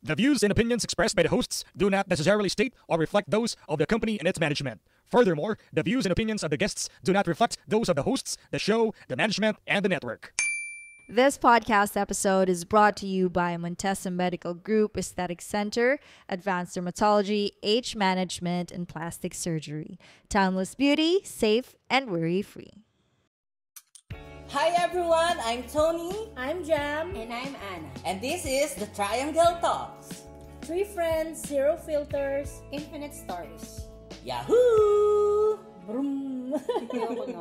The views and opinions expressed by the hosts do not necessarily state or reflect those of the company and its management. Furthermore, the views and opinions of the guests do not reflect those of the hosts, the show, the management, and the network. This podcast episode is brought to you by Montesa Medical Group Aesthetic Center, Advanced Dermatology, Age Management, and Plastic Surgery. Timeless beauty, safe, and worry-free. Hi everyone, I'm Tony. I'm Jam. And I'm Anna. And this is the Triangle Talks. 3 friends, 0 filters, Infinite stories. Yahoo! Vroom! Ayoko na.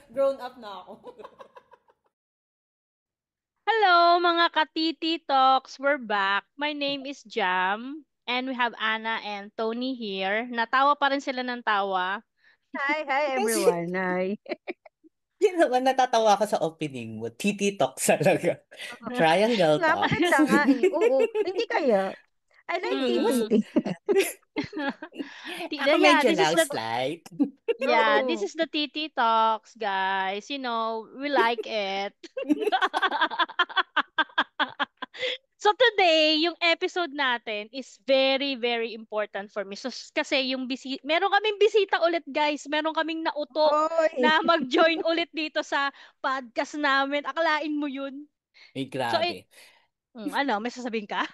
Grown up na ako. Hello mga Katiti Talks, we're back. My name is Jam and we have Anna and Tony here. Natawa pa rin sila ng tawa. Hi everyone. Hi. Yun naman, natatawa ka sa opening mo. TT Talks talaga. Triangle Nga, Talks. maganda nga eh. Oo, hindi kaya. I like TT. Ako medyo lang slight. Yeah, this is the TT Talks, guys. You know, we like it. So today, yung episode natin is very, very important for me. So kasi meron kaming bisita ulit, guys. Meron kaming nauto na mag-join ulit dito sa podcast namin. Akalain mo yun. Ay, grabe. May sasabihin ka?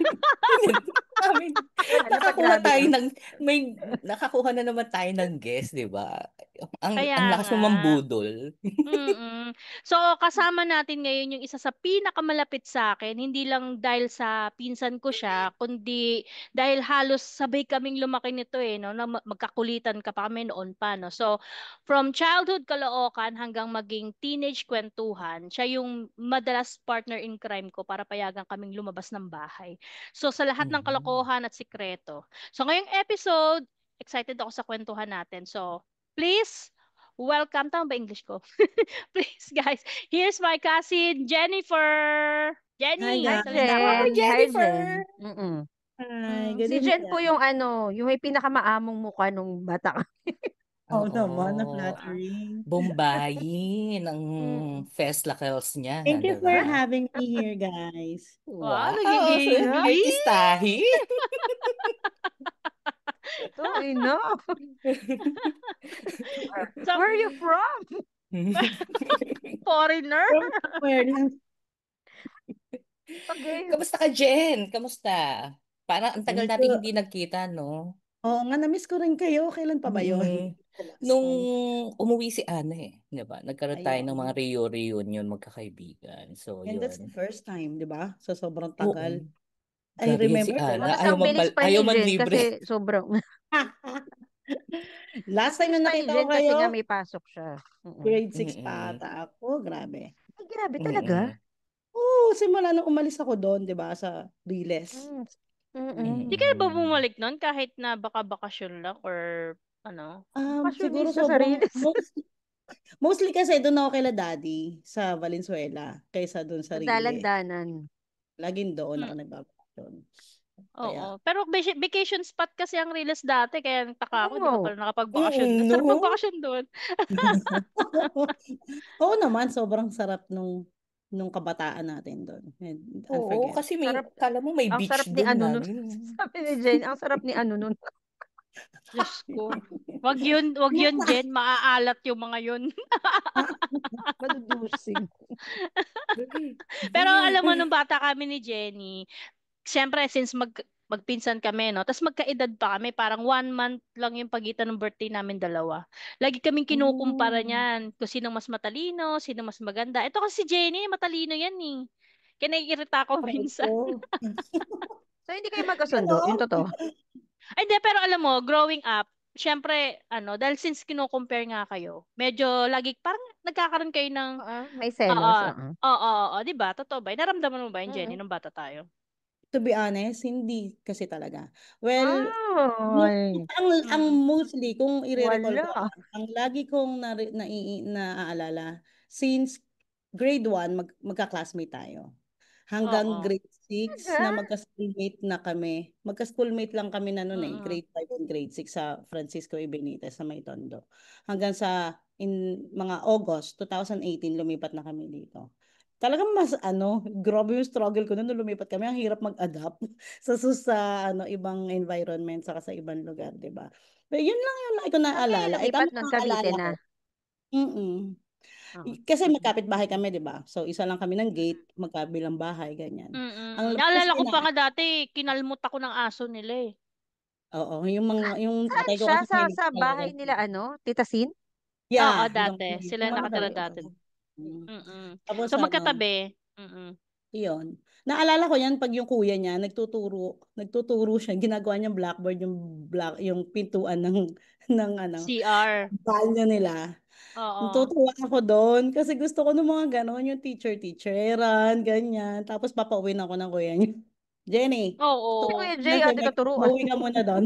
Nakakuha na naman tayo ng guest, di ba? Ang lakas nga. naman budol. So, kasama natin ngayon yung isa sa pinakamalapit sa akin, hindi lang dahil sa pinsan ko siya, kundi dahil halos sabay kaming lumaki nito no, na magkakulitan ka pa kami noon pa, no. So, from childhood Caloocan hanggang maging teenage kwentuhan, siya yung madalas partner in crime ko para payagan kaming lumabas ng bahay. So, sa lahat ng kalokohan at sikreto. So, ngayong episode, excited ako sa kwentuhan natin. So, please, welcome. Tama ba English ko? Please, guys. Here's my cousin, Jennifer. Jenny. Hi, Jen. Jennifer. Hi, good Si evening. Jen po yung yung may pinakamaamong mukha nung bata ka. Oo naman, na-flattering. Bombayi ng festivals niya. Thank you for having me here, guys. Wow, naging artistahi. No. Where are you from? Foreigner. Where lang? Okay. Kamusta ka, Jen? Kamusta? Parang ang tagal natin hindi nagkita, no? Oo nga, na-miss ko rin kayo. Kailan pa ba yun? Nung umuwi si Ana di ba? Nagkaroon tayo ng mga Ayun. reunion magkakaibigan. So, And yun. that's the first time, di ba? So, sobrang tagal. I Grabe yan si remember the Ana. last Ang bilis pa ni Jen manlibre. kasi sobrang... last time na nakita ko kasi kayo, nga may pasok siya. grade 6 pa ata ako. Grabe. Ay, grabe talaga. Oo, simula nung umalis ako doon, di ba? Sa Riles. Hindi kayo ba bumalik nun kahit na baka bakasyon lang or ano? Siguro sa sobrang Riles. mostly kasi doon ako kila daddy sa Valenzuela kaysa doon sa Riles. Dalandanan. Laging doon ako nagbabakasyon. Oo. Pero vacation spot kasi ang Riles dati, kaya nagtaka ako, di ba pala nakapagbakasyon. Oo, Sarap no? magbakasyon doon. Oo naman, sobrang sarap nung kabataan natin doon. Oo, kasi kala mo may Ang beach sarap ni doon ano na. nun. Sabi ni Jen, ang sarap ni ano nun. Diyos ko. Wag yun, Jen. Maaalat yung mga yun. Madudusing. Pero alam mo, nung bata kami ni Jenny, siyempre, since magpinsan kami, no? Tapos magkaedad pa kami, parang 1 month lang yung pagitan ng birthday namin dalawa. Lagi kaming kinukumpara niyan. Kung sinong mas matalino, sinong mas maganda. Ito kasi si Jenny, matalino yan eh. Kaya naiirita ako minsan. So, hindi kayo magkasundo? Yung totoo? Ay, hindi, pero alam mo, growing up, syempre, dahil since kino-compare nga kayo, medyo lagi, parang nagkakaroon kayo ng... may selos. Oo, di ba? Totoo ba? Naramdaman mo ba yun, Jenny, nung bata tayo? To be honest, hindi kasi talaga. Well, ang mostly, kung i-recall ko, ang lagi kong naaalala, since grade 1, magka-classmate tayo. Hanggang grade 6 na magka-schoolmate na kami. Magka-schoolmate lang kami na noon grade 5 and grade 6 sa Francisco E. Benitez sa May Tondo. Hanggang sa mga August 2018 lumipat na kami dito. talagang mas grabe yung struggle ko nung lumipat kami. Ang hirap mag-adapt sa ibang environment saka sa ibang lugar, 'di ba? Pero yun lang yung lagi ko Saan kayo naalala. lumipat Tama nun? ang Cavite naalala na? ko. Mm. Oo. Kasi magkapit bahay kami, 'di ba? So isa lang kami ng gate, magkabilang bahay, ganyan. Ang labas Naalala ko pa na, nga dati, kinalmot ako ng aso nila eh. oo, yung Saan tatay ko siya? kasi mahilig Sa talaga. bahay nila, Tita Sin? Oo, Yeah, yung dati. Sila yung nakatira pinakamalaki. dati. Mm. So Tapos magkatabi. yun. Naalala ko yan pag yung kuya niya nagtuturo siya, ginagawa niyang blackboard yung pintuan ng CR. banyo nila. Oo. Natutuwa ako doon kasi gusto ko ng mga ganon, yung teacheran, ganyan. Tapos papauwi na ako ng kuya niya. Jenny, Si Oo. Kuya na Jay, ate katuruan. pauwi ka muna doon.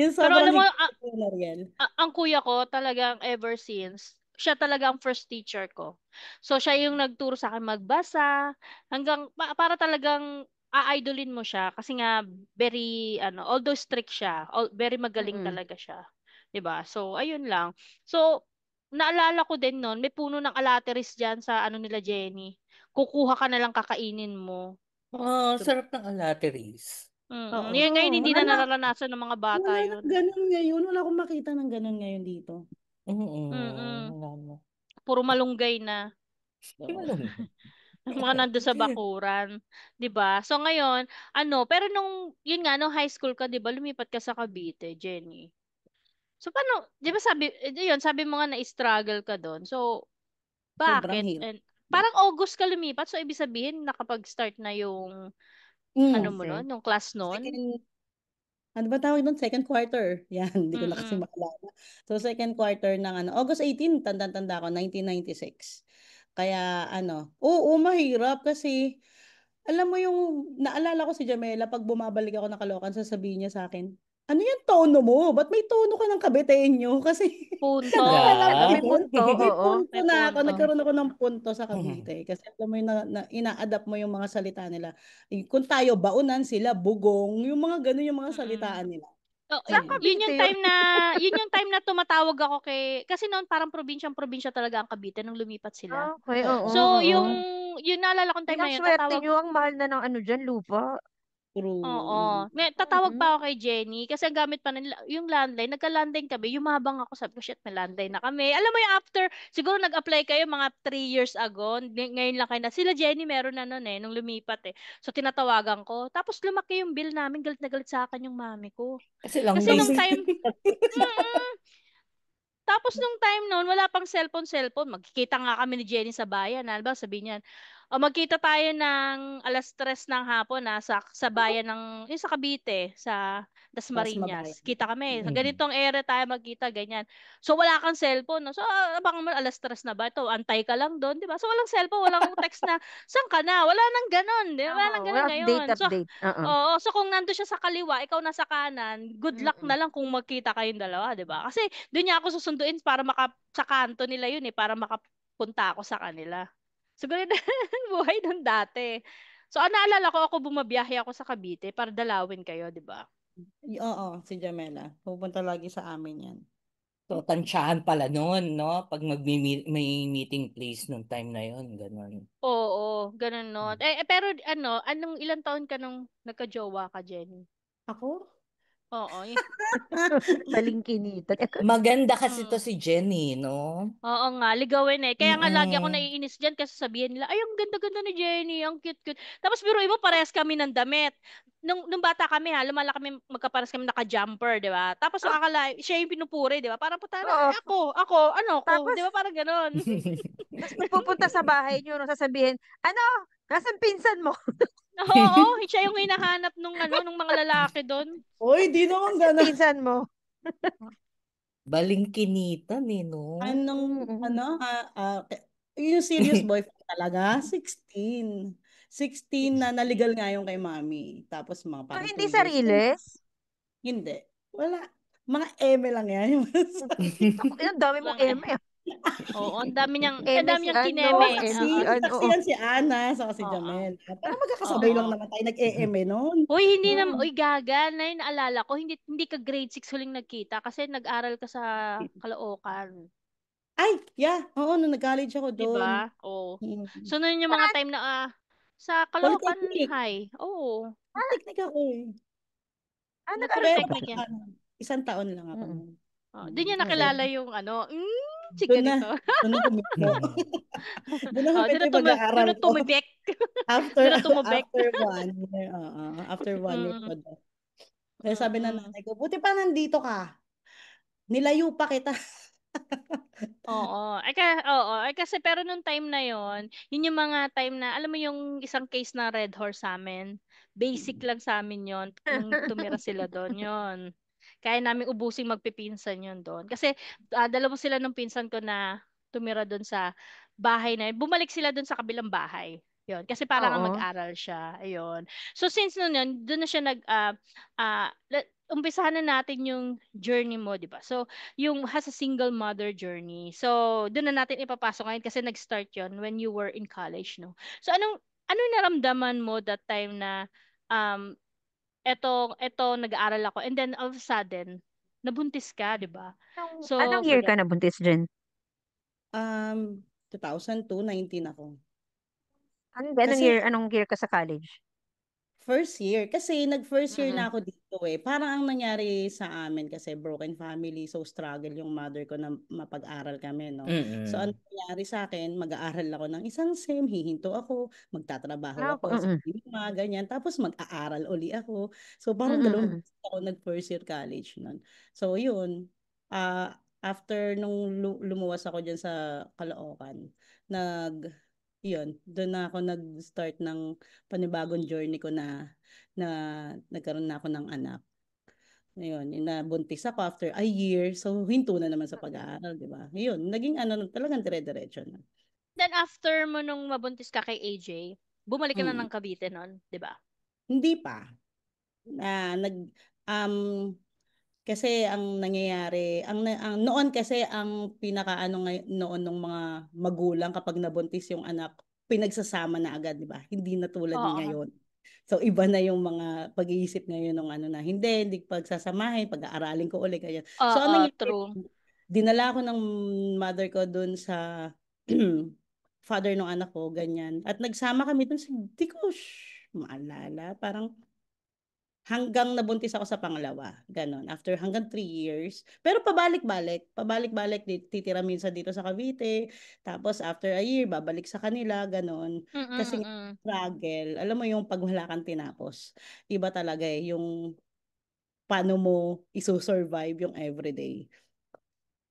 Yung Pero sobrang alam mo, higpit ko na Riel. ang kuya ko talagang ever since, siya talaga ang first teacher ko. So siya yung nagturo sa akin magbasa, hanggang para talagang a-idolin mo siya kasi nga very although strict siya, very magaling Mm-mm. talaga siya. 'Di ba? So ayun lang. So naalala ko din noon, may puno ng alateris diyan sa nila Jenny. Kukuha ka na lang kakainin mo. Oh, So, sarap ng alateris. Oo. Yan ngayon hindi na Wala, nararanasan ng mga bata wala nang 'yun. ganun ngayon. Wala akong makita ng ganun ngayon dito. Mm. Wala na. Puro malunggay na. Oo. Yung mga nandun sa bakuran, 'di ba? So ngayon, pero yun nga nung high school ka, 'di ba, lumipat ka sa Cavite, Jenny. So paano, 'di ba sabi mo nga na-struggle ka doon. So Sobrang bakit? hirap. And parang August ka lumipat, so ibig sabihin nakapag-start na yung mo Kasi, noon, yung class noon? Second, ano ba tawag doon? Second quarter. Yan, hindi ko na kasi Mm. maalala. So, second quarter ng August 18, tanda-tanda ko, 1996. Kaya oo, mahirap kasi, alam mo yung, naalala ko si Jamela, pag bumabalik ako na Caloocan, sasabihin niya sa akin, ano yung tono mo? Ba't may tono ka ng Kabiteño? Kasi, Punto. alam mo may Hala. yun, punto, may oo. punto May na ako, punto. nagkaroon ako ng punto sa Cavite. Kasi alam mo yung ina-adapt mo yung mga salita nila. Kung tayo, baunan sila, bugong, yung mga ganun yung mga Mm. salitaan nila. Oh, Saan Ayun. yun Cavite yung yun? time na tumatawag ako kasi noon parang probinsya talaga ang Cavite nung lumipat sila. Okay, oo, So yung oo. naalala kong Ay, time ang na yun, swerte nyo, ang mahal na ng dyan, lupa. True. Oo. Tatawag Mm-mm. pa ako kay Jenny kasi ang gamit pa nila yung landline. Nagka-landline kami. Yumabang ako. Sabi ko, shit, may landline na kami. Alam mo yung after, siguro nag-apply kayo mga 3 years ago. Ngayon lang kayo na. Sila Jenny meron na nun eh, nung lumipat eh. So tinatawagan ko. Tapos lumaki yung bill namin. Galit na galit sa akin yung mami ko. Kasi lang Kasi nung basic. time, mm, tapos nung time noon, wala pang cellphone. Magkikita nga kami ni Jenny sa bayan. Ano ba, sabi niyan, o magkita tayo ng 3:00 ng hapon sa bayan yung sa Cavite, sa Mas mabayan. Dasmariñas. Kita kami. Sa Mm. ganitong area tayo magkita, ganyan. So wala kang cellphone. No? So abangan mo 3:00 na ba? Ito, antay ka lang doon, di ba? So walang cellphone, walang text na, saan ka na? Wala nang ganon. Di ba? Wala nang Oo, ganon ngayon. So, update. Oo. oo. So kung nando siya sa kaliwa, ikaw nasa kanan, good luck Mm-mm. na lang kung magkita kayong dalawa, di ba? Kasi doon niya ako susunduin para sa kanto nila yun eh, para makapunta ako sa kanila. So, ganun na buhay nun dati. So, naalala ko ako bumabiyahe ako sa Cavite para dalawin kayo, di ba? Oo, si Jamela. Pupunta lagi sa amin yan. So, tansyahan pala noon, no? Pag may meeting place nung time na yon, ganun. Oo, ganun no. Pero anong ilang taon ka nung nagka-jowa ka, Jenny? Ako? Oo. Balingkinitan. Maganda kasi to Mm. si Jenny, no? Oo nga, ligawin eh. Kaya nga lagi ako Mm-mm. naiinis dyan kasi sabihin nila, ay, ang ganda-ganda ni Jenny, ang cute-cute. Tapos biruin mo, parehas kami ng damit. Nung bata kami lumala kami, magkapares kami naka-jumper, di ba? Tapos Ah, akala, siya yung pinupuri, di ba? Parang puta na, oo. ano ko, di Tapos, ba? Parang ganon. pag pupunta sa bahay nyo, no, sasabihin, ano, nasan pinsan mo? Oo, siya yung hinahanap nung mga lalaki doon. Uy, di naman Nasan gano'n. pinsan mo? Balingkinitan eh, no? Anong, Mm-mm. yung serious boyfriend talaga, 16. 16 na naligal nga yung kay mami. Tapos mga So, parang hindi 2 years. Yun, sariles? hindi. Wala. Mga eme lang yan. Yung Ako, ang dami mong Lang eme. Oo, ang Eme dami si niyang ano, kineme. eme saksi, si ano. saksi yan si Ana, saka si Oo. Jamel. Parang magkakasabay lang Oo. naman tayo nag-e-eme noon. Uy, hindi naman, Mm. uy, gaga, na yun naalala ko, hindi ka grade 6 huling nagkita kasi nag-aral ka sa Caloocan. Ay, yeah. Oo, nung nag-college ako Di doon. ba? Oo. Mm. So, noon yung mga time na sa Caloocan Polytechnic. High. Oo. Polytechnic ako eh. Pero Nag-aaral ka ba Nag-polytechnic yan. dyan? 1 taon lang ako Mm. nun. Doon niya Okay. nakilala yung si Doon na. ganito. Doon na huminto. Doon na Doon huminto na yung pag-aaral doon na ko. tumibek. After Doon na tumubek. after 1 year. After 1 year Mm. ko doon. Kaya sabi ng Mm. nanay ko, buti pa nandito ka. Nilayo pa kita. Oo. Ay kasi pero nung time na yon, yun yung mga time na alam mo yung isang case na Red Horse sa amin. Basic lang sa amin yon nung tumira sila doon yon. Kaya namin ubusing magpipinsan yun doon. Kasi dalawa sila ng pinsan ko na tumira doon sa bahay na yun. Bumalik sila doon sa kabilang bahay. Yun. Kasi para nga Oo. mag-aral siya. Ayun. So since noon yun, doon na siya umpisahan na natin yung journey mo, di ba? So, yung has a single mother journey. So, doon na natin ipapasok ngayon kasi nag-start yon when you were in college, no? So, anong naramdaman mo that time na um, eto nag-aaral ako and then all of a sudden, nabuntis ka, di ba? Anong So, year ka nabuntis, Jen? 2002, 19 ako. Anong Kasi year ka sa college? first year. Kasi nag-first year Mm-mm. na ako dito eh. Parang ang nangyari sa amin kasi broken family. So struggle yung mother ko na mapag-aral kami, no? So ano Mm-mm. nangyari sa akin, mag-aaral ako ng isang sem, hihinto ako, magtatrabaho ako sa Mm-mm. cinema, ganyan. Tapos mag-aaral uli ako. So parang dalawang Mm-mm. beses ako nag-first year college nun. So yun, after nung lumuwas ako dyan sa Caloocan, yun, doon na ako nag-start ng panibagong journey ko na nagkaroon na ako ng anak. Ngayon, nabuntis ako after a year. So, hinto na naman sa pag-aaral, di ba? Yun, naging talagang dire-diretso na. then after mo nung mabuntis ka kay AJ, bumalik ka na Mm. ng Cavite nun, di ba? Hindi pa. Um, kasi ang nangyayari, noon kasi ang pinakaano noon ng mga magulang kapag nabuntis yung anak, pinagsasama na agad, di ba? Hindi na tulad Oo. ngayon. So iba na yung mga pag-iisip ngayon ng hindi pagsasamahin, pag-aaralin ko ulit kaya. So Oo, ang nangyari, true. dinala ko ng mother ko dun sa father ng anak ko, ganyan. At nagsama kami dun sa, di ko maalala, parang hanggang nabuntis ako sa pangalawa. Ganon. After hanggang 3 years. Pero pabalik-balik, titira minsan dito sa Cavite. Tapos after a year, babalik sa kanila. Ganon. Kasi nga, Mm-mm. struggle. Alam mo yung pag wala kang tinapos. Iba talaga eh. Yung paano mo iso-survive yung everyday.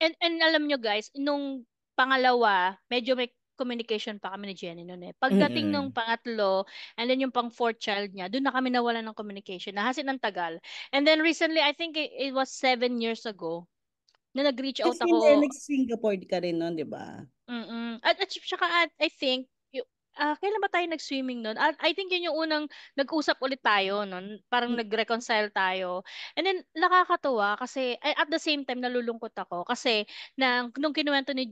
And alam nyo guys, nung pangalawa, medyo may communication pa kami ni Jenny noon eh. Pagdating nung Mm-mm. pangatlo, and then yung pang fourth child niya, doon na kami nawalan ng communication. Nahasin ng tagal. And then recently, I think it was 7 years ago, na nag-reach out Kasi hindi, ako. nag-Singapore ka rin nun, di ba? At saka I think kailan ba tayo nag-swimming noon? At I think yun yung unang nag-usap ulit tayo noon, parang nag-reconcile tayo. And then nakakatuwa kasi at the same time nalulungkot ako kasi nung kinuwento ni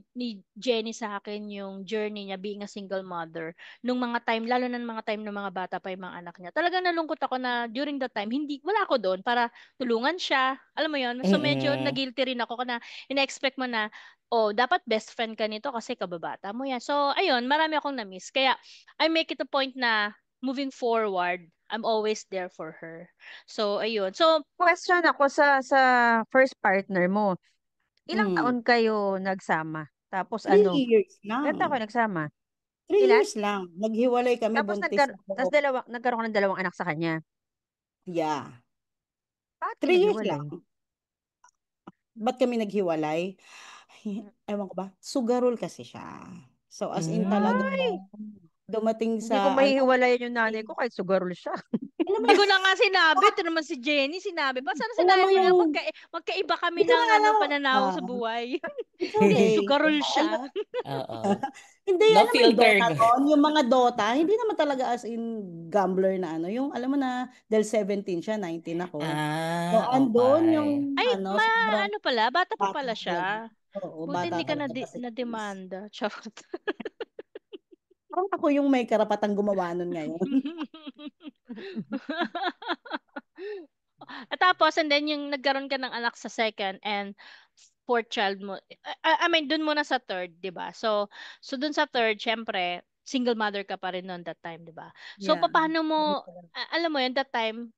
Jenny sa akin yung journey niya being a single mother nung mga time lalo na nung mga time ng mga bata pa yung mga anak niya. Talagang nalungkot ako na during that time hindi wala ako doon para tulungan siya. Alam mo yun? So medyo Mm-mm. nag-guilty rin ako na ina-expect mo na oh, dapat best friend ka nito kasi kababata mo yan. So, ayun, marami akong na-miss. Kaya, I make it a point na moving forward, I'm always there for her. So, ayun. So, Question ako sa first partner mo. Ilang Mm. taon kayo nagsama? Tapos 3 years ilang taon lang. kayo nagsama? Three Ilan? years lang. Naghiwalay kami, Tapos buntis ako. nagkaroon ka ng dalawang anak sa kanya. Yeah. Bakit kayo 3 years naghiwalay? lang. Ba't kami naghiwalay? Ewan ko ba? Sugarol kasi siya. So as in talaga ay, dumating Hindi ko sa mahihiwalayan yung nanay ko kahit sugarol siya. alam mo hindi ko na nga sinabi. Ito naman si Jenny, sinabi pa. Sana alam mo sinabi mo na yung magkaiba hindi kami ko na ng alam pananaw sa ah buhay. it's Hindi, okay. sugarol Alam, siya. Oo. hindi No alam mo yung Dota filter. doon, yung mga Dota, hindi naman talaga as in gambler na yung alam mo na dahil 17 siya, 19 ako. So andun yung Okay. Ay, sobrang ano pala, bata pa bata pala talaga. siya. Oo, Buti bata hindi ka talaga kasi. na-demanda. Charot. Parang ako yung may karapatang gumawa nun ngayon. At tapos, and then yung nagkaroon ka ng anak sa second and fourth child mo, I mean, dun muna sa third, di ba? So dun sa third, syempre, single mother ka pa rin noon that time, di ba? So, Yeah. paano mo, alam mo yun, that time,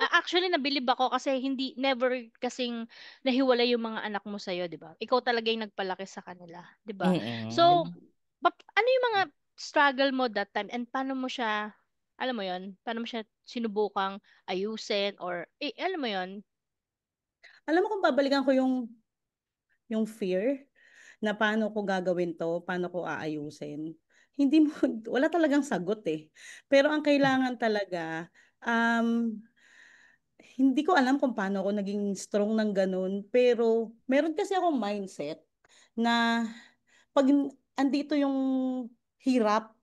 actually, nabilib ako kasi never kasing nahiwalay yung mga anak mo sa'yo, di ba? Ikaw talaga yung nagpalaki sa kanila, di ba? So, ano yung mga struggle mo that time and paano mo siya, alam mo yun, paano mo siya sinubukang ayusin or, alam mo yun? Alam mo kung babalikan ko yung fear na paano ko gagawin to, paano ko aayusin. Hindi mo, wala talagang sagot eh. Pero ang kailangan talaga, um, hindi ko alam kung paano ako naging strong ng ganun. Pero meron kasi akong mindset na pag andito yung hirap,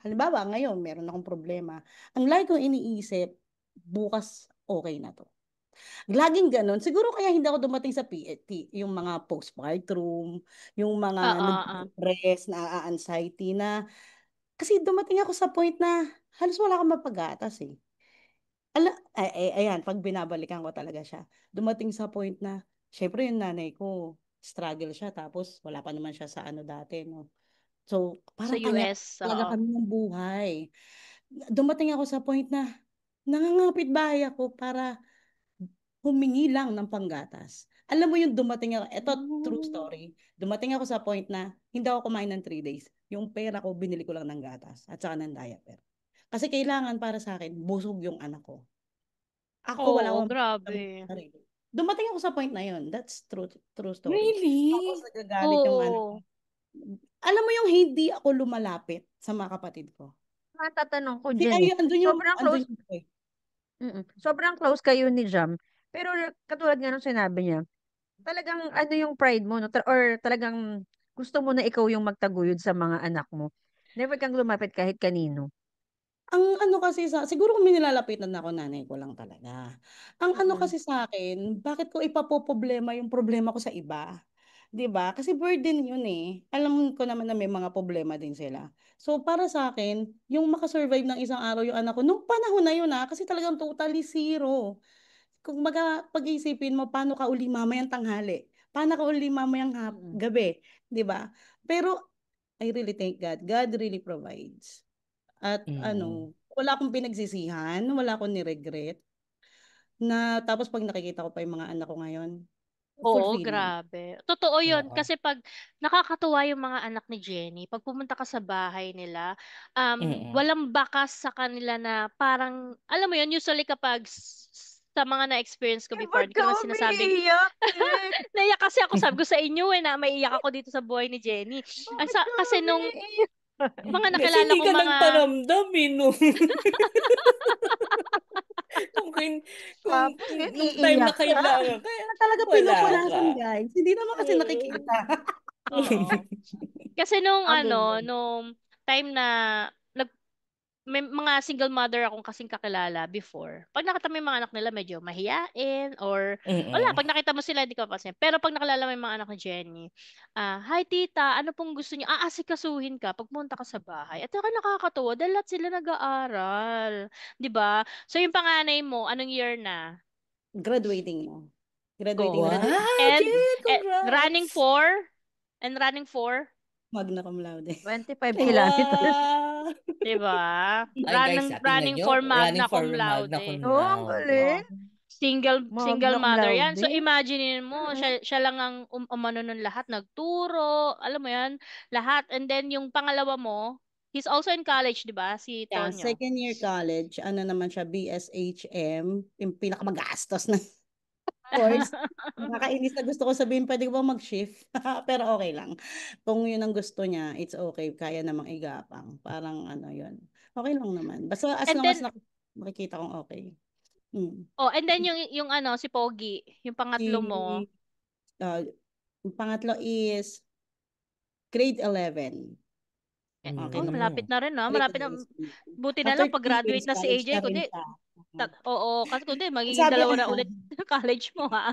halimbawa ngayon meron akong problema, ang lagi kong iniisip, bukas okay na to. Laging ganun. Siguro kaya hindi ako dumating sa PET, yung mga postpartum, yung mga Oo. nag-depress, na-anxiety na, kasi dumating ako sa point na halos wala akong mapag-atas eh. Ayan, pag binabalikan ko talaga siya, dumating sa point na, syempre yung nanay ko, struggle siya, tapos wala pa naman siya sa ano dati, no? So, Sa parang kanya US, talaga oo. kami ng buhay. Dumating ako sa point na, nangangapit bahay ako para humingi lang ng panggatas. Alam mo yung dumating ako, eto true story, dumating ako sa point na hindi ako kumain ng 3 days. Yung pera ko, binili ko lang ng gatas at saka ng diaper. Kasi kailangan para sa akin, busog yung anak ko. Ako wala Oo, akong grabe. sarili. Dumating ako sa point na yun. That's true story. Tapos Really? nagagalit yung anak ko. Oo. Alam mo yung hindi ako lumalapit sa mga kapatid ko. Matatanong ko Kasi dyan ay, eh. Sobrang andun close, yung point. sobrang close kayo ni Jam. Pero katulad nga nung sinabi niya, talagang ano yung pride mo, no? Or talagang gusto mo na ikaw yung magtaguyod sa mga anak mo. Never kang lumapit kahit kanino. Ang ano kasi siguro kung may nilalapitan ako, nanay ko lang talaga. Ang ano Mm-mm. kasi sa akin, bakit ko ipapoproblema yung problema ko sa iba? 'Di ba? Kasi burden yun eh. Alam ko naman na may mga problema din sila. So para sa akin, yung makasurvive ng isang araw yung anak ko, nung panahon na yun kasi talagang totally zero. Kung pag-iisipin mo, paano ka uli mamayang tanghali? Paano ka uli mamayang Mm-mm. gabi? 'Di ba? Pero I really thank God. God really provides. At Mm. ano, wala akong pinagsisihan, wala akong ni-regret, na tapos pag nakikita ko pa yung mga anak ko ngayon, Oo, fulfilling. grabe. Totoo yun. Oo. Kasi pag nakakatuwa yung mga anak ni Jenny, pag pumunta ka sa bahay nila, Mm. walang bakas sa kanila na parang, alam mo yun, usually kapag sa mga na-experience ko before, Ba't di ka ko na sinasabing, umiiyak eh? naiyak kasi ako, sabi ko sa inyo na maiiyak ako dito sa buhay ni Jenny. Bakit ka Kasi nung umiiyak? mga Kasi nakilala hindi ko ka mga, nagparamdam eh, no? Kung, Tapos ngayon nung time na iiyak ka. kailangan, kaya Na talaga wala ka. pinupunasan, guys. Hindi naman kasi Oo. nakikita. oo. Kasi nung Ang ganda. nung time na may mga single mother akong kasing kakilala before. Pag nakita mo yung mga anak nila medyo mahiyain or wala, Mm. pag nakita mo sila hindi ka mapapansin. Pero pag nakilala mo yung mga anak ni Jenny, hi tita, ano pong gusto niyo? Aasikasuhin ka pag pumunta ka sa bahay. At saka nakakatuwa dahil lahat sila nag-aaral. 'Di ba? So yung panganay mo, anong year na? Graduating na. Graduating na. Wow, And Jen, running congrats! for? And running for? Magna cum laude. 25 Thank kilometers. Wow! 'Di ba? Ay guys, tingnan Running nyo, for running magna for cum magna cum laude. Oo, ang laude. galing. Oh, single Magna cum mother yan. So laude. imagine mo, Mm-mm. siya lang ang umano nun lahat, nagturo, alam mo yan, lahat. And then yung pangalawa mo, he's also in college, 'di ba? Si Yeah, Tonyo. second year college, ano naman siya, BSHM, yung pinakamagastos na course. Nakakainis na, gusto ko sabihin, pwede ko ba mag-shift? Pero okay lang. Kung yun ang gusto niya, it's okay. Kaya namang igapang. Parang ano yun. Okay lang naman. Basta as And long as then makikita kong okay. Mm. and then yung si Pogi, yung pangatlo mo. Si, uh, yung pangatlo is grade 11. Okay na po. Malapit na rin, no? Grade Malapit na. 11. Buti na After lang 3 pag-graduate years, na si college na AJ, rin kundi siya. oo, kasi kundi Ang magiging sabi, dalawa na ulit college mo, ha?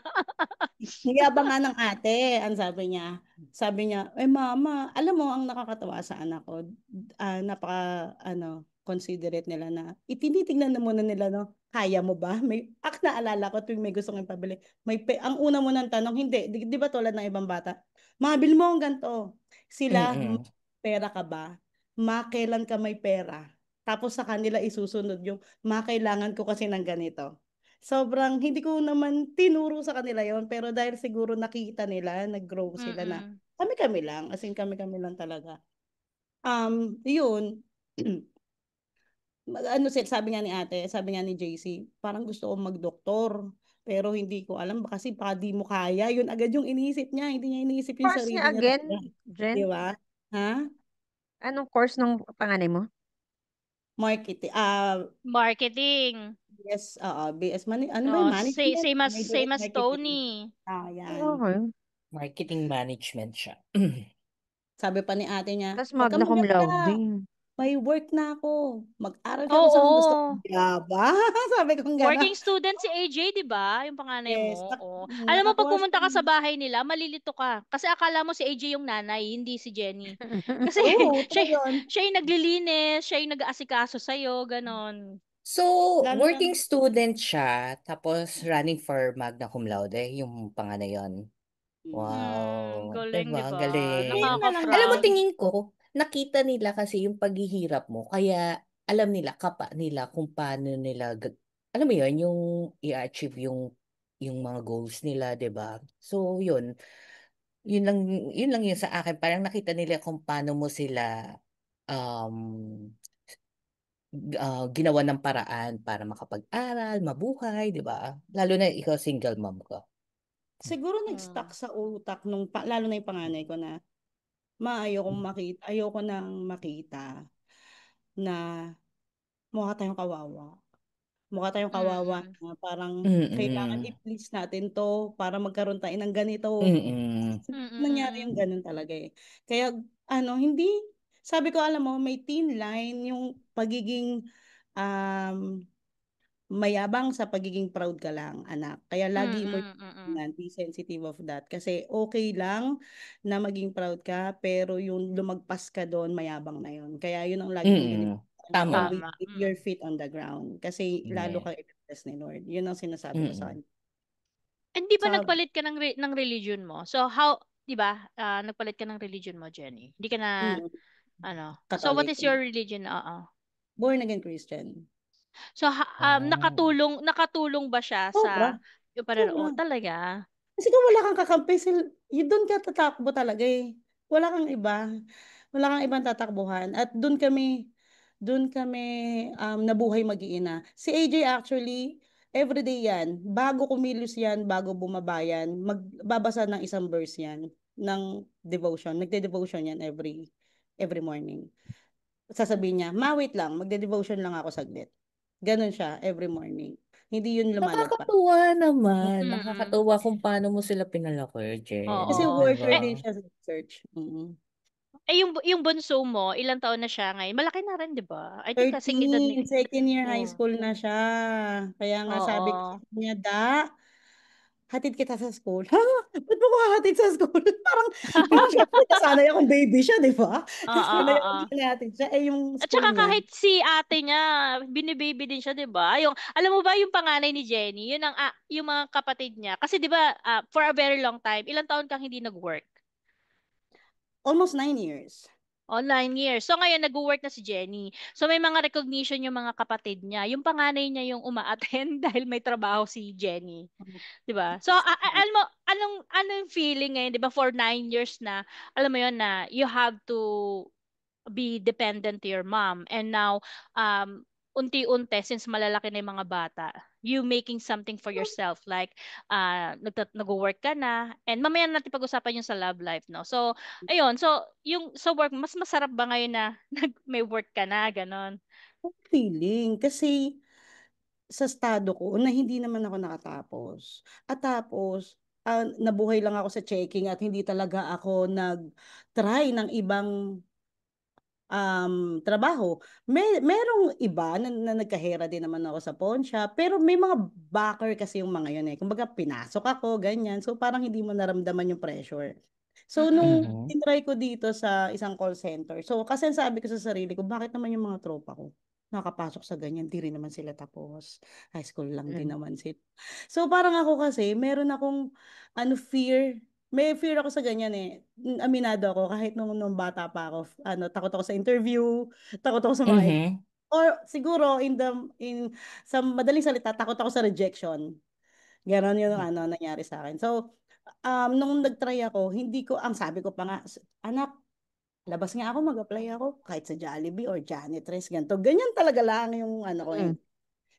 nagyabang nga ng ate, ang sabi niya, eh mama, alam mo, ang nakakatawa sa anak ko, napaka, ano, considerate nila na itinitingnan na muna nila, no, kaya mo ba? Naalala ko tuwing may gusto kong pabili. Ang una mo ng tanong, hindi, di ba tulad ng ibang bata? Mabil mo ang ganito. Sila, Mm-mm. pera ka ba? Kailan ka may pera? Tapos sa kanila isusunod yung, kailangan ko kasi ng ganito. Sobrang hindi ko naman tinuro sa kanila yon, pero dahil siguro nakita nila, nag-grow sila na Mm-mm. kami-kami lang, as in kami-kami lang talaga. Yun, sabi nga ni ate, sabi nga ni JC, parang gusto kong magdoktor. Pero hindi ko alam, kasi baka di mo kaya. Yun agad yung iniisip niya. Hindi niya iniisip yung Course sarili niya niya again, talaga. Di Jen? ba? Ha? Anong course ng panganay mo? Marketing. Marketing. BS, BS, ano ba Oh, yung management? same as Major same at as marketing. Tony. Yan. Okay. Marketing management siya. Sabi pa ni ate niya, Tapos wag ka magna cum mag-alala. laude. May work na ako. Mag-aral ka kung saan gusto mo. Oo. Yaba? Sabi kong gano'n. Working student si AJ, 'di ba? Yung panganay Yes. mo. Oo. Alam mo pag Nakakuha siya. pumunta ka sa bahay nila, malilito ka kasi akala mo si AJ yung nanay, hindi si Jenny. Kasi Oo, siya totoo yun. siya yung naglilinis, siya yung nag-aasikaso sa ganon. So, Lalo na, working student siya, tapos running for magna cum laude, yung panganay yon. Wow. Galing, 'di Diba? Ang ba? galing. ngayon na lang Alam mo, Nakaka-proud. din. tingin ko, nakita nila kasi yung paghihirap mo, kaya alam nila, kapa nila kung paano nila, alam mo yun, yung i-achieve yung mga goals nila, 'di ba? So, yun lang, yun lang yun sa akin. Parang nakita nila kung paano mo sila um, ginawa ng paraan para makapag-aral, mabuhay, 'di ba? Lalo na ikaw single mom ko. Siguro nag-stuck Mm. sa utak lalo na yung panganay ko na ayoko nang makita na mukha tayong kawawa. Mukha tayong kawawa Mm. na parang kailangan Mm. i-please natin to para magkaroon tayo ng ganito. Mm. Nangyari yung Mm. ganun talaga eh. Kaya hindi, sabi ko alam mo, may thin line yung pagiging um, mayabang sa pagiging proud ka lang, anak. Kaya lagi mo Mm. Mm. be sensitive of that. Kasi okay lang na maging proud ka, pero yung lumagpas ka doon, mayabang na yun. Kaya yun ang lagi kong Mm. binibigyan. Tama. Always Tama. keep your feet on the ground. Kasi lalo Yeah. kang i-bless ni Lord. Yun ang sinasabi ko sa Mm. kanya. Hindi ba Sa nagpalit ka ng religion mo? So how, 'di ba? Nagpalit ka ng religion mo, Jenny. Hindi ka na mm, ano. So what Catholic. is your religion? Oo. Born again Christian. So Oh. nakatulong ba siya Sobra. sa yung Sobra. pananaw? Talaga? Kasi kung wala kang kakampi, yun doon ka tatakbo talaga eh. Wala kang iba. Wala kang ibang tatakbuhan. At doon kami nabuhay mag-iina. Si AJ actually, everyday yan. Bago kumilos yan, bago bumaba yan, magbabasa ng isang verse yan ng devotion. Nagde-devotion yan every morning. Sasabihin niya, wait lang, magde-devotion lang ako saglit. Ganon siya every morning. Hindi yun lumalagpas. Nakakatuwa naman. Mm. Nakakatuwa kung paano mo sila pinalaki, Jen. Kasi Oo. Diba? worker Eh, din siya sa church. yung bunso mo, ilang taon na siya ngayon? Malaki na rin, 'di ba? I think kasing edad ni 13, second year high Oh. school na siya. Kaya nga sabi ko sa Oo. kanya, hatid kita sa school. Ha? Ba't mo ko hahatid sa school? Pero syempre, nasanay akong baby siya, di ba? Oo, Nasanay oo. akong natin siya. Yung At school saka niya, kahit si ate niya, binibaby din siya, 'di ba? Yung alam mo ba yung panganay ni Jenny, yun ang yung mga kapatid niya. Kasi 'di ba, for a very long time, ilang taon kang hindi nag-work? almost 9 years. Online years. So ngayon nag-work na si Jenny. So may mga recognition yung mga kapatid niya. Yung panganay niya yung uma-attend dahil may trabaho si Jenny, 'di ba? So alam mo anong feeling ngayon, 'di ba? For 9 years na, alam mo yon na you have to be dependent to your mom. And now, unti-unti, since malalaki na yung mga bata, you making something for yourself. Like, nag-work ka na. And mamaya natin pag-usapan yung sa love life, no? So, ayun. So, yung sa work, mas masarap ba ngayon na may work ka na, ganon? Feeling. Kasi sa estado ko na hindi naman ako nakatapos. At tapos, nabuhay lang ako sa checking at hindi talaga ako nag-try ng ibang trabaho. Merong iba na nagkahera din naman ako sa pawn shop, pero may mga backer kasi yung mga yun eh. Kumbaga, pinasok ako, ganyan. So, parang hindi mo naramdaman yung pressure. So, nung Mm-mm. Mm-mm. tinry ko dito sa isang call center, so, kasi sabi ko sa sarili ko, bakit naman yung mga tropa ko? nakapasok sa ganyan, di rin naman sila tapos. High school lang din Mm. naman sila. So parang ako kasi, meron akong fear. May fear ako sa ganyan eh. Aminado ako kahit nung bata pa ako. Takot ako sa interview, takot ako sa mga Mhm. or siguro in sa madaling salita, takot ako sa rejection. Ganon yung nangyari sa akin. So, nung nag-try ako, hindi ko, ang sabi ko pa nga, anak, labas nga ako, mag-apply ako, kahit sa Jollibee or Janitress, ganito. Ganyan talaga lang yung ko. Mm.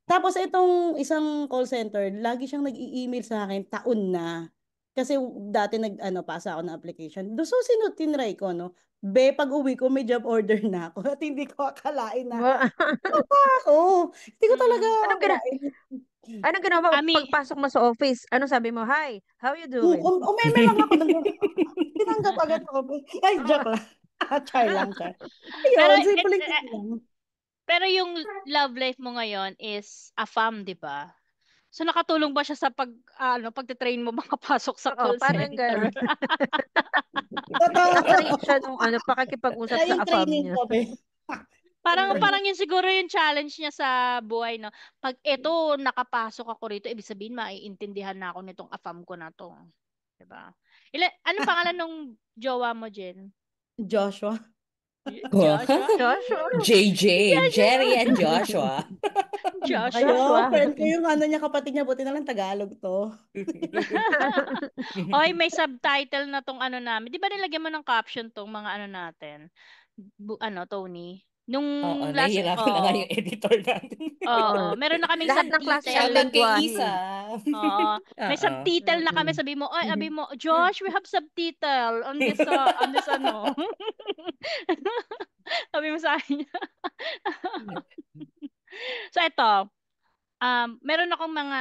Tapos itong isang call center, lagi siyang nag-i-email sa akin, taon na. Kasi dati pasa ako ng application. So, tinry ko, no? Pag uwi ko, may job order na ako. At hindi ko akalain na, ako. Hindi ko talaga Mm. akalain. Anong ginawa mo Ami, pagpasok mo sa office? Anong sabi mo? Hi, how you doing? Umeme lang ako. Tinanggap agad ako. Ay, joke lang. Char lang, char. pero Ayun, simple lang. pero yung love life mo ngayon is AFAM, di ba? So nakatulong ba siya sa pagte-train mo makapasok sa Oo, call parang center? gano'n. Totoo. Naka-train siya nung pakikipag-usap Kaya sa yung AFAM training niya. ko, be. Parang yun siguro yung challenge niya sa buhay, no? Pag eto, nakapasok ako rito, ibig sabihin, maiintindihan na ako nitong AFAM ko na to. Diba? Anong pangalan nung jowa mo, Jen? Joshua. Joshua? Joshua. JJ, Joshua. Jerry and Joshua. Joshua. Ayun, Joshua. friend ko yung niya, kapatid niya, buti na lang Tagalog to. Oy, may subtitle na tong namin. Di ba nilagyan mo ng caption tong mga natin? Tony? Nung Oo, last, nahihirapan na nga oo. yung editor natin. Oo, Oo. meron na kaming Lahat ng klase ng Shoutout subtitle. kay Isa. lengguwahe. Oo. May Oo. subtitle na kami. Sabi mo, Josh, we have subtitle on this ano. Sabi mo sa akin. So, ito. Meron akong mga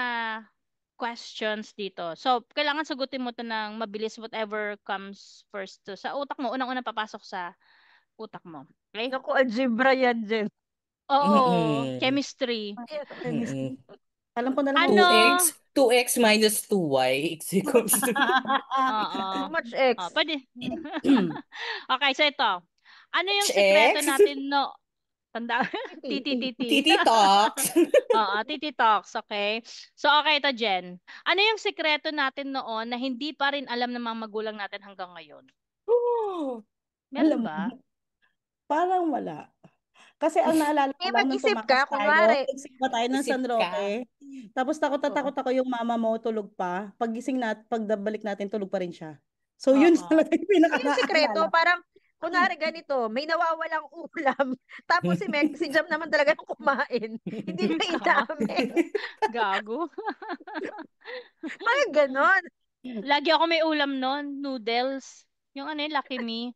questions dito. So, kailangan sagutin mo to ng mabilis, whatever comes first sa utak mo. Unang-unang papasok sa utak mo. Okay? Naku, algebra yan, Jen. Oo. Mm-mm. Chemistry. Mm-mm. Alam ko na lang Ano? 2x minus 2y is equals to... Oo. Too much X. Pwede. Okay, so ito. Ano yung sekreto X? natin no? Tanda. Titi. Titi talks. Oo, Titi Talks, okay? So, okay ito, Jen. Ano yung sekreto natin noon na hindi pa rin alam ng mga magulang natin hanggang ngayon? Meron Alam ba? mo, parang wala. Kasi ang naalala ko Eh, lang nung mag-isip tumakas ka, tayo, kunwari. nagsimba tayo ng Isip San ka. Roque. Tapos takot na Oo. takot ako yung mama mo tulog pa. Pagdabalik natin, tulog pa rin siya. So yun Oo. talaga yung Yung sekreto, pinaka-naalala ko. parang, kunwari ganito, may nawawalang ulam. Tapos si Jam naman talaga yung kumain. Hindi niya Tanga. inamin. Gago. Mga ganon. Lagi ako may ulam noon, noodles. Yung Lucky Me.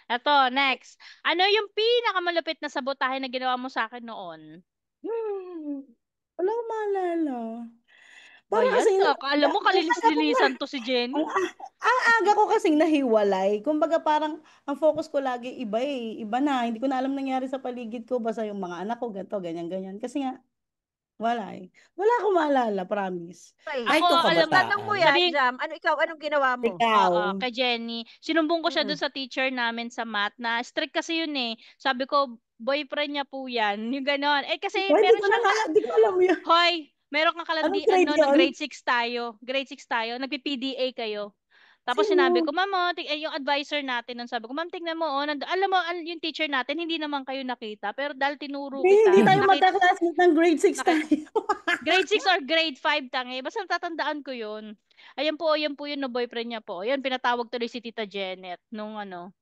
Ito, next. Ano yung pinakamalupit na sabotahe na ginawa mo sa akin noon? Wala akong maalala. Parang Ayan, kasi, alam mo, kalilis-lilisan to si Jenny. ang aga ko kasing nahiwalay. Kumbaga parang, ang focus ko lagi iba eh. Iba na. Hindi ko na alam nangyari sa paligid ko. Basta yung mga anak ko, ganito, ganyan. Kasi nga, wala eh. Wala akong maalala, promise. Okay. Kahit Ako, nung alam mo, Tanong mo kabataan. yan, sabi, Jam. Anong ginawa mo? Ikaw. kay Jenny, sinumbong ko siya Mm. doon sa teacher namin sa math na strict kasi yun eh. Sabi ko, boyfriend niya po yan. Yung ganon. Eh kasi meron siyang, Hindi ko alam yun. hoy, meron kang Anong kalandi, grade no, yun? grade 6 tayo. Grade 6 tayo. Nagpi-PDA kayo. Tapos sinabi Sino? ko, ma'am, yung advisor natin nun, sabi ko, ma'am, tingnan mo, alam mo, yung teacher natin, hindi naman kayo nakita, pero dahil tinuro Hindi kita, tayo magka-classmate ng grade 6 tayo. grade 6 or grade 5 tangi, basta natatandaan ko yun. Ayan po yun no boyfriend niya po. Ayun, pinatawag tuloy si Tita Janet nung Talaga?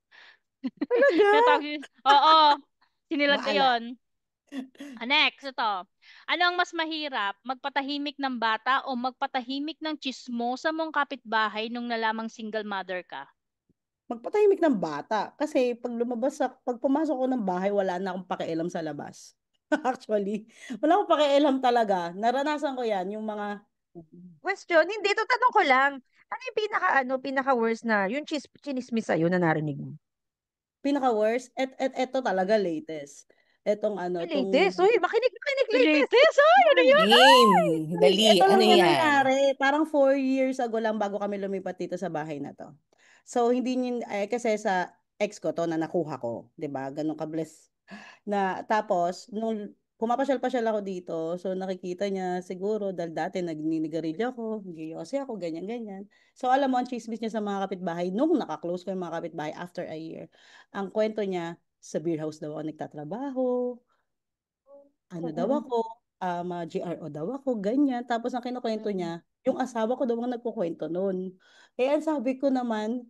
pinatawag oo, sinilag ko Maala. yun. Next, ito. Ano ang mas mahirap, magpatahimik ng bata o magpatahimik ng tsismosa mong kapitbahay nung nalamang single mother ka? Magpatahimik ng bata. Kasi pag pumasok ko ng bahay, wala na akong pakialam sa labas. Actually, wala akong pakialam talaga. Naranasan ko yan, yung mga Question, hindi to tanong ko lang. Ano yung pinaka-worst na, yung chinismis sa'yo na narinig mo? pinaka-worst. Eto talaga latest. Etong Latest. Uy, makinig latest. Latest, ay, ano yun? Game. Dali. Ito lang Ano yung yan? nangyari. Parang 4 years ago lang bago kami lumipat dito sa bahay na to. So, hindi kasi sa ex ko to na nakuha ko. 'Di ba? Ganun ka-bless. Na, tapos, nung pumapasyal-pasyal ako dito. So nakikita niya siguro dahil dati nagninigarilyo ako, giyosi ako, ganyan-ganyan. So alam mo, ang chismis niya sa mga kapitbahay, nung nakaklose ko yung mga kapitbahay after a year, ang kwento niya, sa beer house daw ako nagtatrabaho, ano daw Oo. ako, GRO daw ako, ganyan. Tapos ang kinukwento Mm. niya, yung asawa ko daw ang nagkukwento noon. Eh, ang sabi ko naman,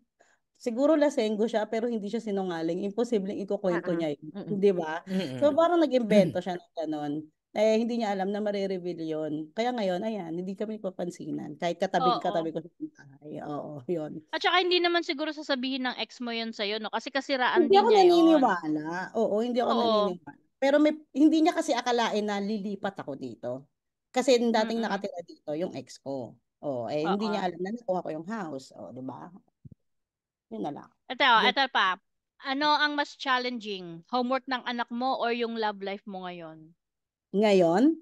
siguro lasenggo siya pero hindi siya sinungaling. Imposibleng ikukwento niya yun. Mm. Di ba? So Mm-mm. parang nag-imbento siya ng ganon. Eh, hindi niya alam na mare-reveal yun. Kaya ngayon, ayan, hindi kami papansinan. Kahit Oo. katabi ko sa bahay. Oo, yun. At saka hindi naman siguro sasabihin ng ex mo yun sa'yo, no? Kasi kasiraan Hindi din ako niya yun. naniniwala. Oo, hindi ako Oo. naniniwala. Pero hindi niya kasi akalain na lilipat ako dito. Kasi yung dating Mm-mm. nakatira dito, yung ex ko. Oh, eh hindi Oo. niya alam na nakuha ko yung house. Oh, 'di ba? Yun na lang. Ito pa. Ano ang mas challenging? Homework ng anak mo or yung love life mo ngayon? Ngayon,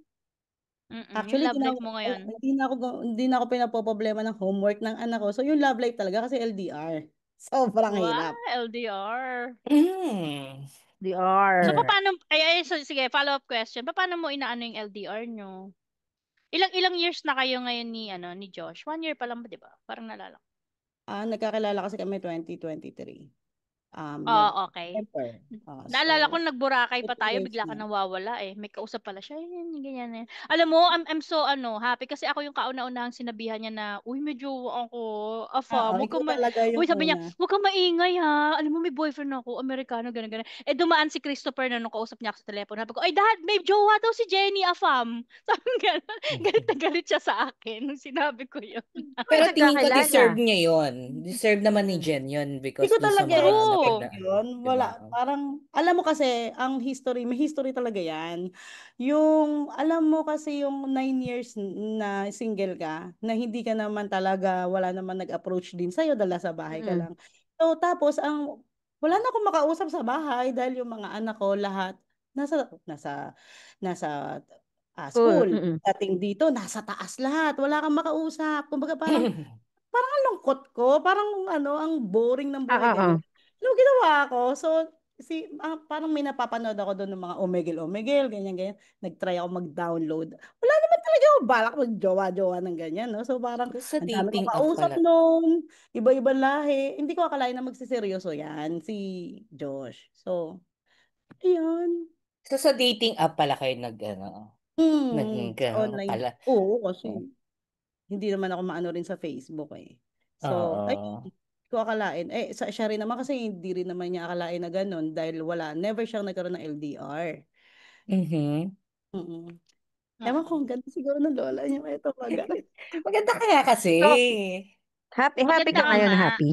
Yung actually love life mo ngayon. hindi na ako pinapoproblema ng homework ng anak ko. So yung love life talaga kasi LDR. Sobrang Wow, hirap. LDR. Mm. So, DR. so, sige, follow-up question. Paano mo inaano yung LDR nyo? Ilang years na kayo ngayon ni Josh? 1 year pa lang ba, di ba? Parang nalala ko. Nagkakilala kasi kami 2023. Oo, okay. November. Naalala ko So, nagboracay pa 2 tayo, years bigla ka na. nawawala eh. May kausap pala siya, yan, ganyan, yan. Alam mo, I'm so happy kasi ako yung kauna-unahang sinabihan niya na, uy, medyo ako, Oo, wag ikaw kang talaga uy, yung sabi niya, una. wag kang maingay ha. Alam mo, may boyfriend ako, Amerikano, ganun, ganun. Eh, dumaan si Christopher na nung kausap niya ako sa telepono. Sabi ko, ay, dad, may jowa daw si Jenny Afam. Sabi gano'n, galit na galit siya sa akin nung sinabi ko yun. Kayo Pero tingin ko deserve nagkakilala. niya yon. Deserve naman ni Mm. Jen yon Hindi because ko dun sa talaga mga True. expect napagdaan. yun. Diba? Wala. Parang, alam mo kasi, ang history, may history talaga yan. Yung, alam mo kasi yung 9 years na single ka, na hindi ka naman talaga, wala naman nag-approach din sa'yo, dala sa bahay ka Mm. lang. So, tapos, wala na akong makausap sa bahay dahil yung mga anak ko, lahat, nasa Cool. school. Mm. Dating dito, nasa taas lahat. Wala kang makausap. Kumbaga, parang ang lungkot ko, parang ang boring ng buhay Oo. ganyan. Ano ginawa ko? So, parang may napapanood ako doon ng mga omegel-omegel, ganyan-ganyan. Nag-try ako mag-download. Wala naman talaga ako balak mag-jowa-jowa ng ganyan, no? So, parang So, sa ang dami kong dating app kausap pala. noon, iba-ibang lahi. Hindi ko akalain na magsiseryoso yan, si Josh. So, ayun. So, sa dating app pala kayo Sa online. pala. Oo, Oh. kasi hindi naman ako maano rin sa Facebook eh. So, ay, Oo. ko akalain. Eh, siya rin naman kasi hindi rin naman niya akalain na ganun dahil never siyang nagkaroon ng LDR. Mhm. Mm. Ewan ko, Mm. ang ganda siguro ng lola niya. Ito maga. Maganda kaya kasi. So, happy Maganda ka ka ngayon, nga. happy.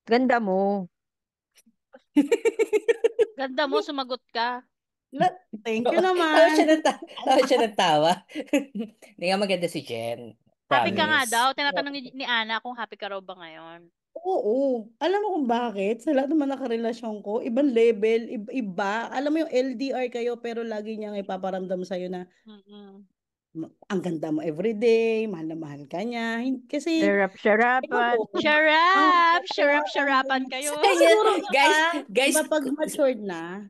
Ganda mo. Ganda mo, sumagot ka. Thank you Tawa siya naman. ng tawa siya ng tawa. Hindi nga maganda si Jen. Happy ka nga daw. Promise. Tinatanong ni Ana kung happy ka raw ba ngayon. Oo. Alam mo kung bakit? Sa lahat naman nakarelasyon ko, ibang level, iba. Alam mo yung LDR kayo pero lagi niyang ipaparamdam sa'yo na Mm-mm. ang ganda mo everyday, mahal na mahal ka niya. Kasi, ewan ko, Sarap-sarapan. ang Sharap-sharapan Sa kayo. kanya, siguro guys, di guys, ba pag matured na,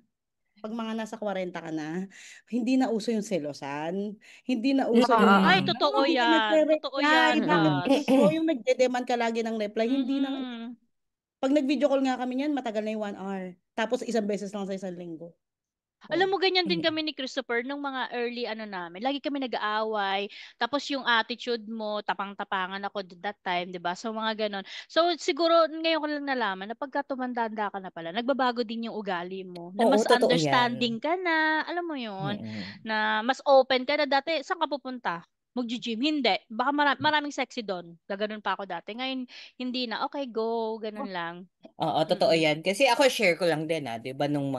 pag mga nasa 40 ka na, hindi na uso yung selosan, hindi na uso Oo, yung, oo. Ay, mm, totoo lagi ka yan. Totoo nagre-reply, yan, bakit Mm-mm. Bas. gusto, yung nagde-demand ka lagi ng reply, hindi na, Mm-mm. pag nag-video call nga kami niyan, matagal na yung 1 hour. Tapos isang beses lang sa isang linggo. Alam Oh. mo, ganyan din mm, kami ni Christopher nung mga early namin. Lagi kami nag-aaway. Tapos yung attitude mo, tapang-tapangan ako that time, 'di ba? So mga ganon. So siguro ngayon ko lang nalaman na pagka tumanda ka na pala, nagbabago din yung ugali mo. Na oo, mas totoo yan. understanding ka na, alam mo 'yun, Mm-mm. na mas open ka na dati. Saan ka pupunta? Mag-gym? Hindi. Baka maraming sexy doon. Gaganon pa ako dati. Ngayon, hindi na. Okay, go. Ganun lang. Oo, totoo Mm-mm. yan. Kasi ako share ko lang din 'di ba nung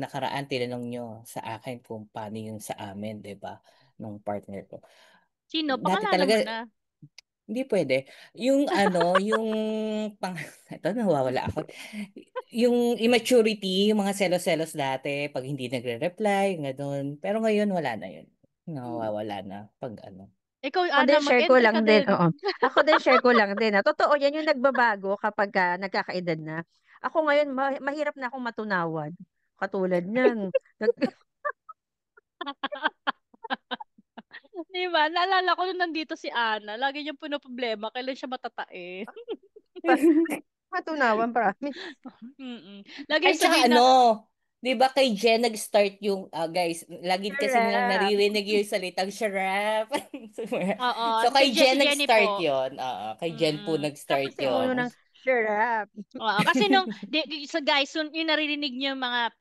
nakaraan tinanong nyo sa akin kung paano yung sa amin, 'di ba? Nung partner ko. Sino? Dati Pakilala talaga mo na. hindi pwede. Yung pang ito nawawala ako. Yung immaturity, yung mga selos-selos dati pag hindi nagre-reply, gano'n. Pero ngayon wala na 'yun. Nawawala na pag ano. Ikaw, Ako Ana, din, share ko mag-enter lang ka din. din. Oo. Ako din, share ko lang din. Totoo yan yung nagbabago kapag nagkakaedad na. Ako ngayon, mahirap na akong matunawan. Katulad ng, Diba? Naalala ko nung nandito si Ana, lagi niyang problema kailan siya matatae. Matunawan, promise. Lagi Ay, yung tsaka sabihin na, di ba kay Jen nag-start yung, guys, lagi kasi nilang Sarap. naririnig yung salitang sharap. oo, So, kay si Jen Jenny nag-start po. yon. Kay Jen po Siya nag-start kasi yung uno yon. ng sarap. Oo, kasi nung, so guys, yung naririnig niyo yung mga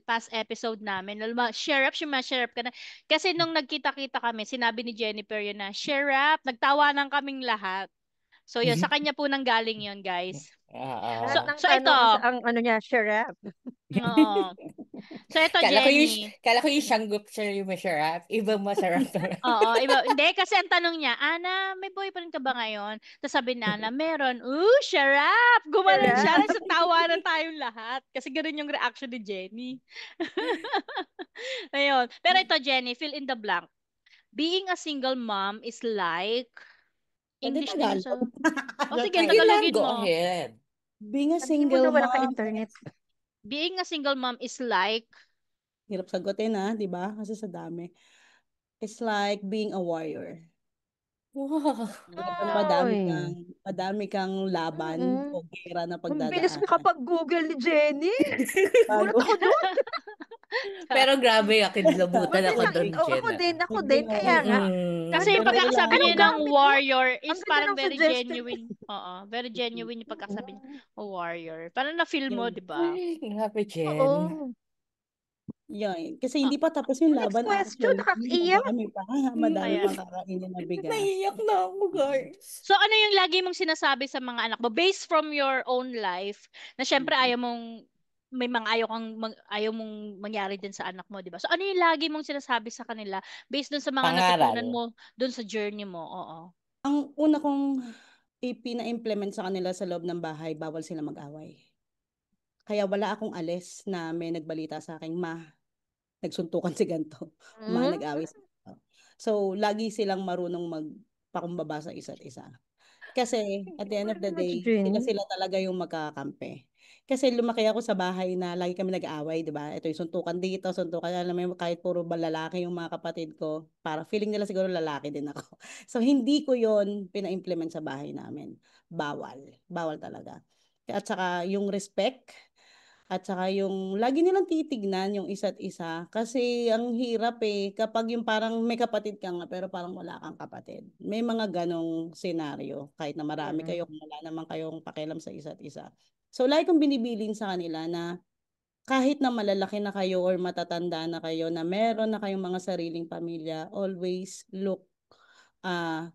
past episode namin, share up, share up ka na. Kasi nung nagkita-kita kami, sinabi ni Jennifer yun na, share up, nagtawanan kaming lahat. So yun, sa kanya po nang galing yun, guys. Lahat Oo. ng So ito, tanong ang ano niya, sarap. oo. So ito, Jenny. Kala ko yung sanggup siya yung masarap. Ibang masarap na. Oo, iba. Hindi, kasi ang tanong niya, Ana, may boyfriend ka ba ngayon? Tapos sabi na Ana, meron. Sharap! Gumanon siya. Sarap. Sa tawa na tayong lahat. Kasi ganun yung reaction ni Jenny. Ayun. Pero ito, Jenny, fill in the blank. Being a single mom is like, Pwede English din yung Tagalog. sa, o sige, Sige lang, Tagalogin go mo. ahead. Being a Sabihin mo na single wala ka mom, internet. Being a single mom is like, hirap sagutin di ba? Kasi sa dami. It's like being a warrior. Wow. Oy. Madami kang laban Mm. o gera na Ang bilis pagdadaanan. makapag-Google ni Jenny. Gulat Bago. ako doon. Pero grabe, akidlabutan ako doon, Jen. Ako din, kaya nga. kasi yung Sandali pagkakasabi lang. niya ng gamit mo? warrior is Ang ganda parang ng very suggestion. genuine. Oo, very genuine yung pagkakasabi niya. Warrior. Parang na-feel mo, di ba? Ay, grabe, Jen. Oo. Yan. Kasi hindi pa tapos yung Next laban question, actually. nakakaiyak. Madami Ayan. pang kakainin na bigas. Naiiyak na ako, guys. So, ano yung lagi mong sinasabi sa mga anak mo? Based from your own life, na syempre ayaw mong, may mga ayaw mong mangyari din sa anak mo, di ba? So, ano yung lagi mong sinasabi sa kanila based dun sa mga natutunan Pangaral. mo dun sa journey mo? Oo. Ang una kong ipina-implement sa kanila sa loob ng bahay, bawal sila mag-away. Kaya wala akong alis na may nagbalita sa akin, ma, nagsuntukan si ganto. Ma, nag-away si ganto. So, lagi silang marunong magpakumbaba sa isa't isa. Kasi, at the end of the day, sila talaga yung magkakampi. Kasi lumaki ako sa bahay na lagi kami nag-aaway, di ba? Ito yung suntukan dito, suntukan, alam mo, kahit puro ba lalaki yung mga kapatid ko, para feeling nila siguro lalaki din ako. So, hindi ko yon pina-implement sa bahay namin. Bawal. Bawal talaga. At saka yung respect, at saka yung lagi nilang titignan yung isa't isa. Kasi ang hirap kapag yung parang may kapatid ka nga pero parang wala kang kapatid. May mga ganong senaryo kahit na marami kayo kung wala naman kayong pakialam sa isa't isa. So lagi kong binibilin sa kanila na kahit na malalaki na kayo or matatanda na kayo na meron na kayong mga sariling pamilya, always look uh,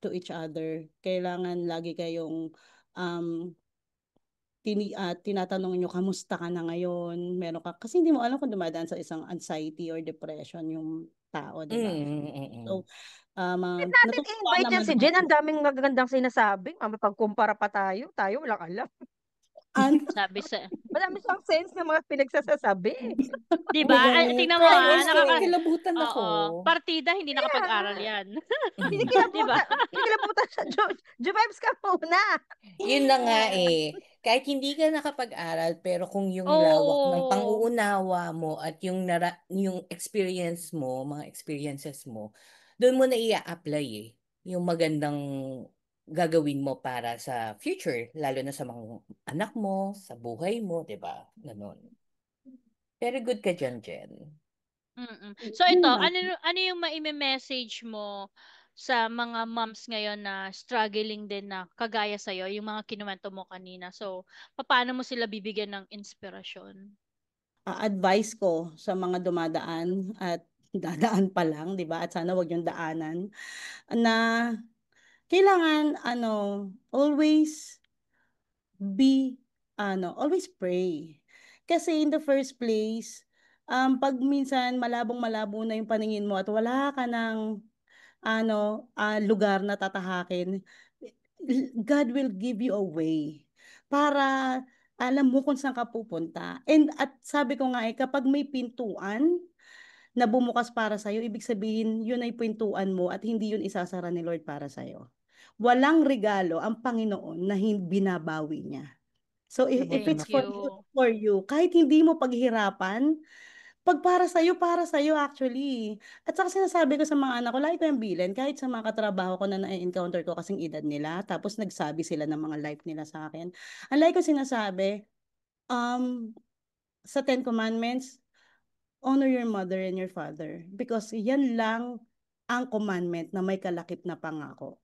to each other. Kailangan lagi kayong tinatanong nyo, kamusta ka na ngayon? Meron ka, kasi hindi mo alam kung dumadaan sa isang anxiety or depression yung tao, di ba? So, Bakit natin natutuwa i-invite yan naman si ako. Jen? Ang daming magagandang sinasabi. Mapagkumpara pa tayo. Tayo walang alam. Sabi sa, Madami siyang sense na mga pinagsasabi. di ba? Tingnan mo Kilabutan ako. Partida, hindi nakapag-aral yan. Hindi Di ba? kilabutan siya. Jubebs ka muna. Yun na nga Kahit hindi ka nakapag-aral, pero kung yung lawak ng Oo. pang-uunawa mo at yung experience mo, mga experiences mo, doon mo na i-apply yung magandang gagawin mo para sa future, lalo na sa mga anak mo, sa buhay mo, 'di ba? Ganon. Very good ka dyan, Jen. So ito, ano yung mai-message mo sa mga moms ngayon na struggling din na kagaya sa'yo, yung mga kinuwento mo kanina. So, paano mo sila bibigyan ng inspirasyon? Advice ko sa mga dumadaan at dadaan pa lang, 'di ba? At sana wag yung daanan na kailangan always always pray. Kasi in the first place, pag minsan malabong-malabo na yung paningin mo at wala ka ng lugar na tatahakin, God will give you a way para alam mo kung saan ka pupunta. And at sabi ko nga kapag may pintuan na bumukas para sa'yo, ibig sabihin yun ay pintuan mo at hindi yun isasara ni Lord para sa'yo. Walang regalo ang Panginoon na binabawi niya. So if Thank it's you. for you, kahit hindi mo paghirapan, Pag para sa'yo actually. At saka sinasabi ko sa mga anak ko, lagi ko yung bilin, kahit sa mga katrabaho ko na na-encounter ko kasing edad nila, tapos nagsabi sila ng mga life nila sa akin. Ang lagi ko sinasabi, sa Ten Commandments, honor your mother and your father. Because yan lang ang commandment na may kalakip na pangako.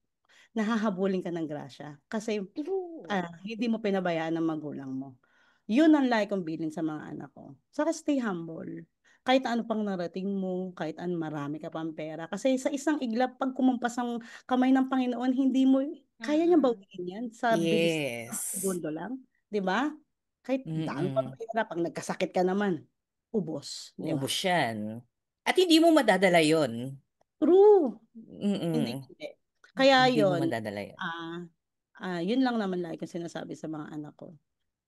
Nahahabulin ka ng grasya. Kasi True. hindi mo pinabayaan ng magulang mo. Yun ang like kong bilin sa mga anak ko. Saka stay humble. Kahit ano pang narating mo, kahit ano marami ka pang pera. Kasi sa isang iglap, pag kumampas ang kamay ng Panginoon, hindi mo, kaya niyang Mm-mm. bawiin yan sa bilis ng Yes. segundo lang. Di ba? Kahit dami pang Mm-mm. pera, pag nagkasakit ka naman, ubos. Di ba? Ubus yan. At hindi mo madadala yon. True. Hindi, Mm-mm. hindi. Kaya Hindi mo yon madadala yon. yun lang naman lagi kong sinasabi sa mga anak ko.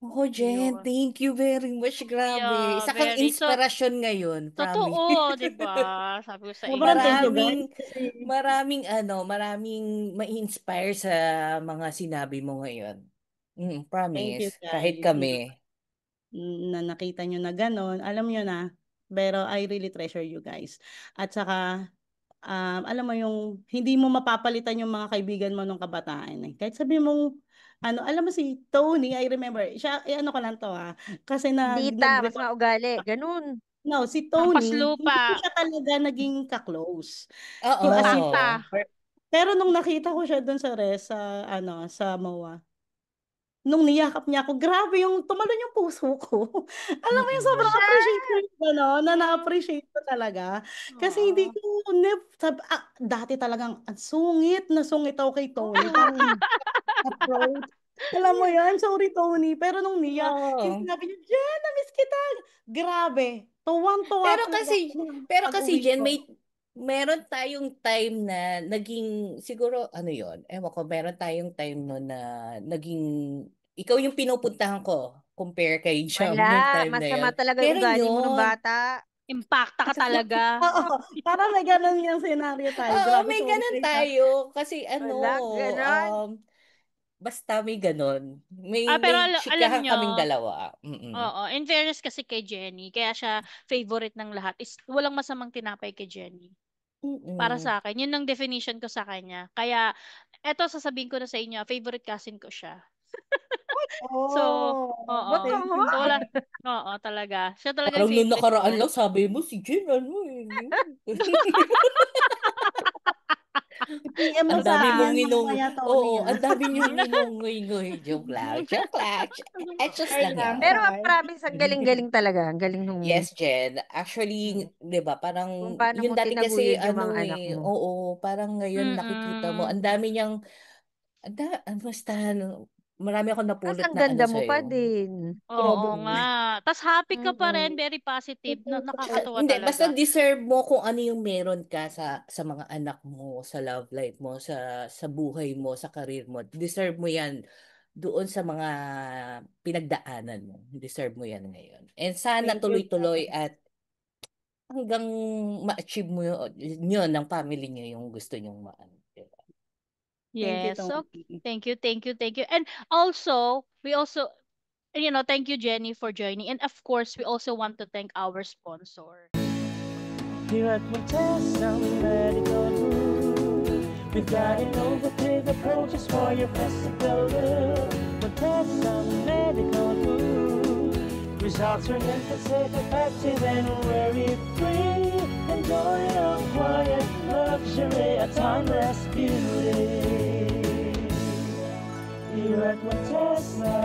Oh, Jen, Yun. thank you very much. Grabe. Yeah, Isa kang very. So, inspirasyon ngayon, promise. totoo, 'di ba? Sabi ko sa Sobrang thank you inyo. guys. Maraming, Kasi maraming ma-inspire sa mga sinabi mo ngayon. thank you Promise. Kahit guys. kami. Na nakita nyo na gano'n. Alam nyo na. Pero I really treasure you guys. At saka, alam mo yung, hindi mo mapapalitan yung mga kaibigan mo nung kabataan. Eh. Kahit sabi mong, alam mo si Tony, I remember, siya, ano ko lang to kasi Dita, mas nag-record, maugali. Ganun. no, si Hampas Tony, hindi ko lupa. siya talaga naging ka-close. As in, Impacta. Oo. pero nung nakita ko siya doon sa MOA, nung niyakap niya ako, grabe yung tumalon yung puso ko. Alam mo yung Mm-mm. sobrang Siya. appreciate ko yung gano'n, na Mm. na-appreciate ko talaga. Kasi hindi Oo. ko, dati talagang ang sungit na sungit ako kay Tony. Parang Oo. approach. Alam mo yan, sorry Tony. Pero nung yung Oo. sinabi niya, Jen, na-miss kita. Grabe. Tuwang-tuwa Pero talaga ako kasi, nung pero kasi pag-uwi Jen, ko. meron tayong time na naging, siguro, ano yon, ewan ko, meron tayong time no na naging, ikaw yung pinupuntahan ko, compare kay Jam nung Wala. time na Masama yon. talaga yung Meron ugali mo nung yon. bata. Impacta ka talaga. Oo, parang may ganun yung scenario tayo. Oo, Grabe, may sorry ganun guys. tayo. Kasi ano, Wala. Ganon. um, basta may ganun. Pero May alam chikahan nyo, kaming dalawa. Mm-mm. oo, in fairness kasi kay Jenny, kaya siya favorite ng lahat is walang masamang tinapay kay Jenny. Para Mm-mm. sa akin, yun ang definition ko sa kanya. Kaya, eto sasabihin ko na sa inyo, favorite cousin ko siya. So, Oh, oo. Wag kang thank you. So, wala, nga. oo, talaga. Siya talaga yung Parang nung favorite nakaraan ko. lang, sabi mo, si Jen, ano eh. PM mo Ang sa dami akin mong yan nginong, mamaya, Tony, oo, ang dami niyong nginong-ngoy-ngoy. Joke lang, joke lang. Just Char lang lang, yan. Pero char. promise, ang galing-galing talaga. Ang galing nung Yes, Jen. Actually, 'di ba, kung parang paano yung mo dati kasi tinaguyod yung mga ano anak eh, mo. oo, parang ngayon nakikita mo, Mm-mm. ang dami niyang, basta, ano, marami akong Tapos napulot ang na ano ganda mo pa sa'yo. din. Oo Grabe. nga. Tapos happy ka pa rin, Mm. very positive. Nakakatuwa Hindi, talaga. basta deserve mo kung ano yung meron ka sa mga anak mo, sa love life mo, sa buhay mo, sa career mo. Deserve mo yan doon sa mga pinagdaanan mo. Deserve mo yan ngayon. And sana Thank you, tuloy-tuloy guys. at hanggang ma-achieve mo yun ng family niyo yung gusto nyong maano. Diba? Thank you, Yes. So, Tony. thank you, thank you, thank you. And also, we also, thank you, Jenny, for joining. And of course, we also want to thank our sponsor. Here at Montesa Medical Group, we've got innovative approaches for your physical look. Montesa Medical Group, results are mental, safe, effective, and worry-free. Enjoy your quiet luxury, a timeless beauty. Here at Montesa.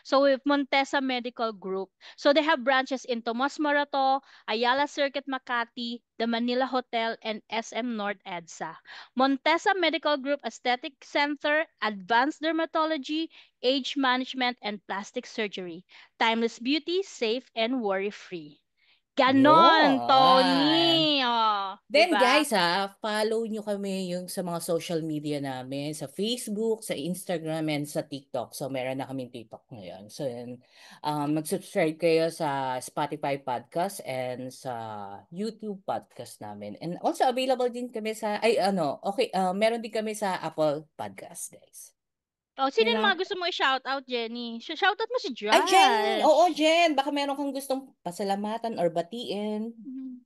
So with Montesa Medical Group. So they have branches in Tomas Morato, Ayala Circuit Makati, the Manila Hotel, and SM North EDSA. Montesa Medical Group Aesthetic Center, Advanced Dermatology, Age Management, and Plastic Surgery. Timeless beauty, safe and worry-free. Ganon, Yun. Tony. Oh, Then 'di ba? guys follow nyo kami yung sa mga social media namin, sa Facebook, sa Instagram, and sa TikTok. So meron na kaming TikTok ngayon. So yun, mag-subscribe kayo sa Spotify podcast and sa YouTube podcast namin. And also available din kami sa, meron din kami sa Apple Podcast, guys. Sino yung Kailangan, mga gusto mo i-shout out, Jenny? Shoutout mo si Ay, Jen! Oo, Josh. Jen. Baka meron kang gustong pasalamatan or batiin.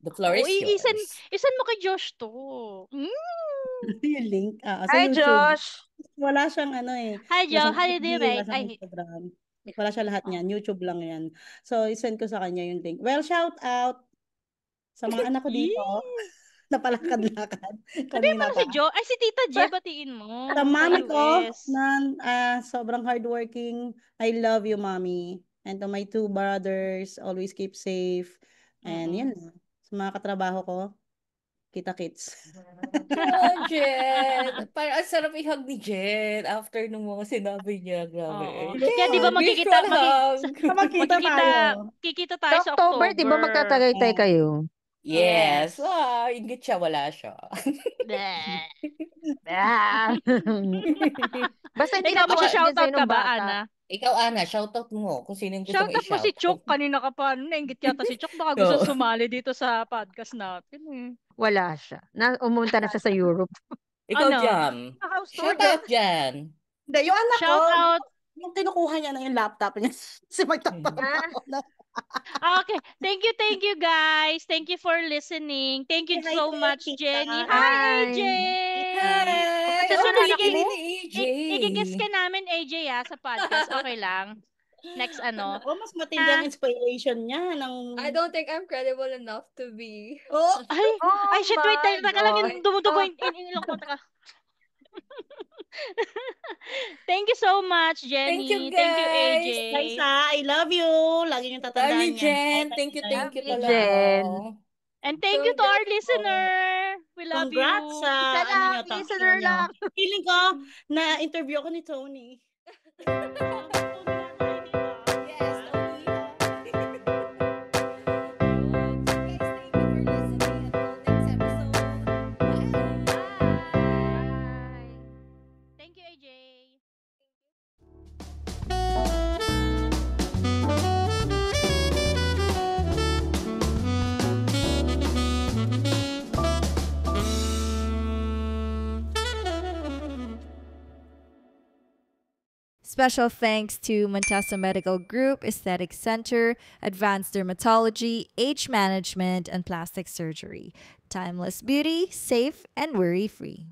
The floor Oo, is isan, yours. isan mo kay Josh to. Mm. yung link, sa Hi, YouTube. Josh! Wala siyang Hi, wala Josh. siyang Hi, FB, wala direct. siyang Ay, Instagram. Wala siya lahat oh. niyan. YouTube lang yan. So, isend ko sa kanya yung link. Well, shout out sa mga anak ko dito. Yee. Napalakad-lakad Sabihin mo kanina na pa. si Joe. Ay, si Tita J, batiin mo. Sa Sa mami ko US. na sobrang hardworking. I love you, mommy. And to my 2 brothers, always keep safe. And yan. Sa mga katrabaho ko, kita-kits. Oh, Jen. Parang ang sarap ihag ni Jen after nung mga sinabi niya. Oo. Grabe. Kaya di ba Yes. magkikita, Visual hug. Magkita tayo. kikita Sa tayo sa October, di ba October. magtatagaytay Oh. kayo? Yes. Yes. Wow, ingit siya. Wala siya. Bleh. Basta hindi Ikaw, natuwa din mag-shoutout sa'yo ka ng ba, bata. Ana? Ikaw, Ana, shoutout mo kung sino yung gusto mo Shoutout mo si Chok. i-shoutout. Kanina ka pa. Nainggit yata si Chok. Baka gusto Oo. sumali dito sa podcast natin. Wala siya. Umunta na siya sa Europe. Ikaw, Ano? Jam. House tour Shoutout dyan. Hindi, yung anak ko, Shoutout. yung kinukuha niya na yung laptop niya, si magtatrabaho na. Okay. Thank you, guys. Thank you for listening. Thank you Hi so to much, Tita. Jenny. Hi, AJ! Hi! Sa Oh, sunod, pretty ni AJ. i-guess ka namin, AJ, sa podcast. Okay lang. Next, Mas matindi ang inspiration niya ng... I don't think I'm credible enough to be. Oh! Ay, shit, wait. my Taka lang, God. dumudugo yung ilong ko. Taka. Thank you so much, Jenny. Thank you, Thank you, AJ. guys. Liza, I love you. Lagi niyong Love tatandaan you, yan. Jen. Thank you Love you, talaga. Jen. And thank you to our Congrats po. listener. We love Congrats you. sa Isa lang, talk show listener niyo. lang. Feeling ko, na-interview ko ni Tony. Yes, Tony. Guys, thank you for listening. Until next episode. Bye. Thank you, AJ. Special thanks to Montesa Medical Group, Aesthetic Center, Advanced Dermatology, Age Management, and Plastic Surgery. Timeless beauty, safe and worry-free.